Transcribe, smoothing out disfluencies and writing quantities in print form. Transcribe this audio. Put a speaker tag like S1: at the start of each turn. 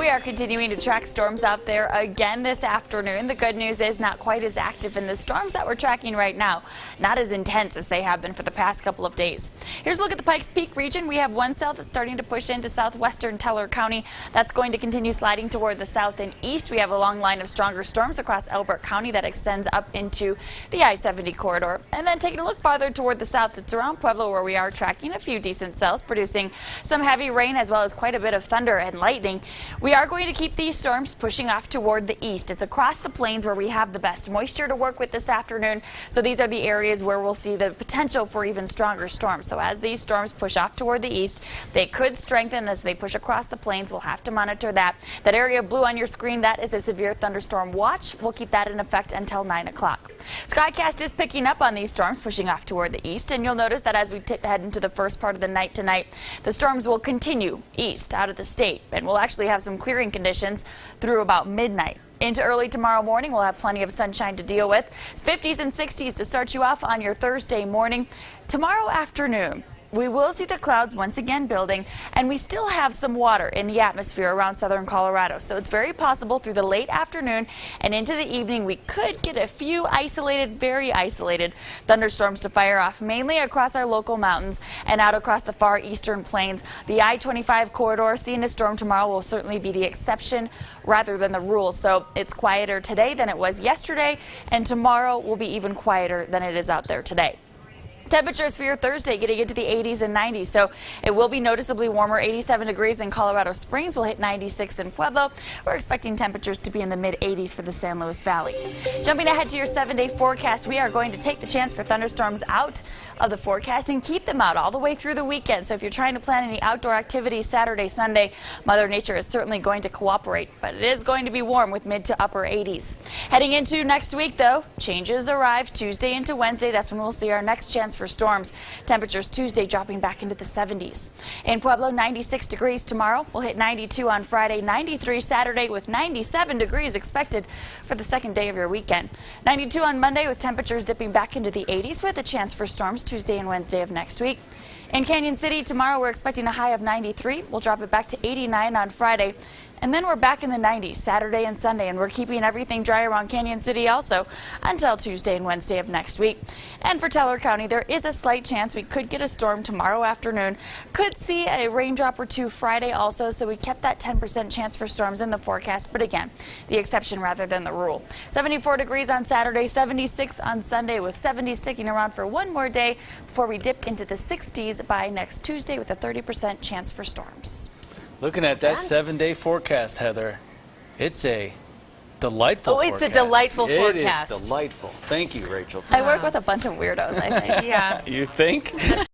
S1: We are continuing to track storms out there again this afternoon. The good news is not quite as active, and the storms that we're tracking right now, not as intense as they have been for the past couple of days. Here's a look at the Pikes Peak region. We have one cell that's starting to push into southwestern Teller County. That's going to continue sliding toward the south and east. We have a long line of stronger storms across Elbert County that extends up into the I-70 corridor. And then taking a look farther toward the south, it's around Pueblo where we are tracking a few decent cells producing some heavy rain as well as quite a bit of thunder and lightning. We are going to keep these storms pushing off toward the east. It's across the plains where we have the best moisture to work with this afternoon. So these are the areas where we'll see the potential for even stronger storms. So as these storms push off toward the east, they could strengthen as they push across the plains. We'll have to monitor that. That area blue on your screen, that is a severe thunderstorm watch. We'll keep that in effect until 9 o'clock. Skycast is picking up on these storms pushing off toward the east, and you'll notice that as we head into the first part of the night tonight, the storms will continue east out of the state, and we'll actually have some clearing conditions through about midnight. Into early tomorrow morning, we'll have plenty of sunshine to deal with. It's 50s and 60s to start you off on your Thursday morning. Tomorrow afternoon, we will see the clouds once again building, and we still have some water in the atmosphere around southern Colorado. So it's very possible through the late afternoon and into the evening we could get a few isolated, very isolated thunderstorms to fire off, mainly across our local mountains and out across the far eastern plains. The I-25 corridor, seeing a storm tomorrow will certainly be the exception rather than the rule. So it's quieter today than it was yesterday, and tomorrow will be even quieter than it is out there today. Temperatures for your Thursday getting into the 80s and 90s, so it will be noticeably warmer. 87 degrees in Colorado Springs. We'll hit 96 in Pueblo. We're expecting temperatures to be in the mid-80s for the San Luis Valley. Jumping ahead to your 7-day forecast, we are going to take the chance for thunderstorms out of the forecast and keep them out all the way through the weekend. So if you're trying to plan any outdoor activities Saturday, Sunday, Mother Nature is certainly going to cooperate, but it is going to be warm with mid to upper 80s. Heading into next week, though, changes arrive Tuesday into Wednesday. That's when we'll see our next chance for storms. Temperatures Tuesday dropping back into the 70s. In Pueblo, 96 degrees tomorrow. We'll hit 92 on Friday, 93 Saturday with 97 degrees expected for the second day of your weekend. 92 on Monday with temperatures dipping back into the 80s with a chance for storms Tuesday and Wednesday of next week. In Canyon City tomorrow, we're expecting a high of 93. We'll drop it back to 89 on Friday. And then we're back in the 90s Saturday and Sunday, and we're keeping everything dry around Canyon City also until Tuesday and Wednesday of next week. And for Teller County, there is a slight chance we could get a storm tomorrow afternoon. Could see a raindrop or two Friday also, so we kept that 10% chance for storms in the forecast. But again, the exception rather than the rule. 74 degrees on Saturday, 76 on Sunday, with 70 sticking around for one more day before we dip into the 60s by next Tuesday with a 30% chance for storms.
S2: Looking at that 7-day forecast, Heather, it's a delightful forecast.
S3: It's a delightful forecast.
S2: It is delightful. Thank you, Rachel.
S1: I work with a bunch of weirdos, I think.
S3: Yeah.
S2: You think?